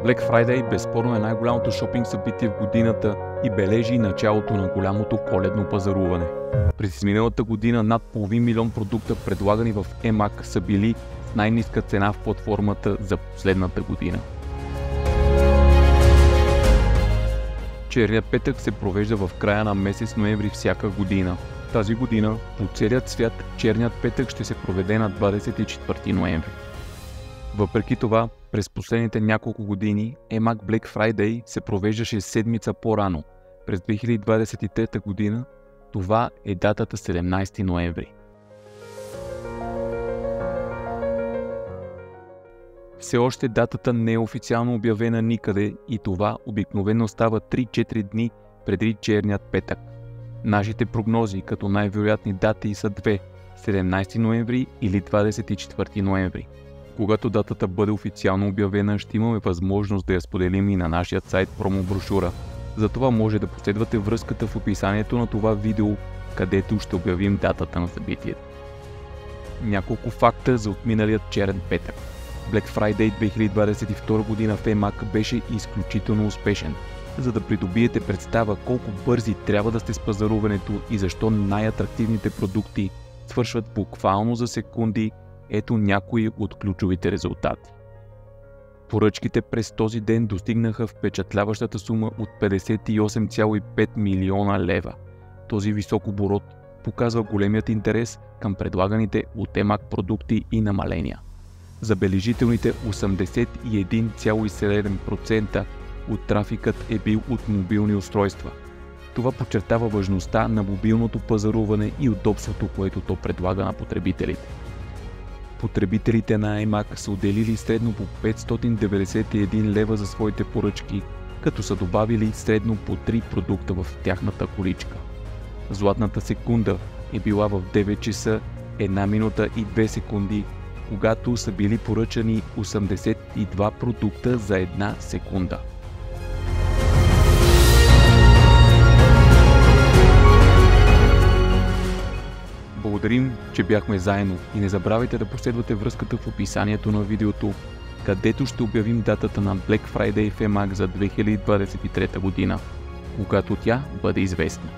Black Friday безспорно е най-голямото шопинг събитие в годината и бележи началото на голямото коледно пазаруване. През изминалата година над половин милион продукта, предлагани в eMAG, са били с най-ниска цена в платформата за последната година. Черният петък се провежда в края на месец ноември всяка година. Тази година по целия свят черният петък ще се проведе на 24 ноември. Въпреки това, през последните няколко години eMAG Black Friday се провеждаше седмица по-рано. През 2023 година това е датата 17 ноември. Все още датата не е официално обявена никъде и това обикновено става 3-4 дни преди черният петък. Нашите прогнози като най-вероятни дати са две – 17 ноември или 24 ноември. Когато датата бъде официално обявена, ще имаме възможност да я споделим и на нашия сайт промо-брошура. Затова може да последвате връзката в описанието на това видео, където ще обявим датата на събитието. Няколко факта за отминалият черен петък. Black Friday 2022 година в eMAG беше изключително успешен. За да придобиете представа колко бързи трябва да сте с пазаруването и защо най-атрактивните продукти свършват буквално за секунди, ето някои от ключовите резултати. Поръчките през този ден достигнаха впечатляващата сума от 58,5 милиона лева. Този висок оборот показва големият интерес към предлаганите от eMAG продукти и намаления. Забележителните 81,7% от трафикът е бил от мобилни устройства. Това подчертава важността на мобилното пазаруване и удобството, което то предлага на потребителите. Потребителите на eMAG са отделили средно по 591 лева за своите поръчки, като са добавили средно по 3 продукта в тяхната количка. Златната секунда е била в 9 часа 1 минута и 2 секунди, когато са били поръчани 82 продукта за 1 секунда. Благодарим, че бяхме заедно и не забравяйте да последвате връзката в описанието на видеото, където ще обявим датата на Black Friday в eMAG за 2023 година, когато тя бъде известна.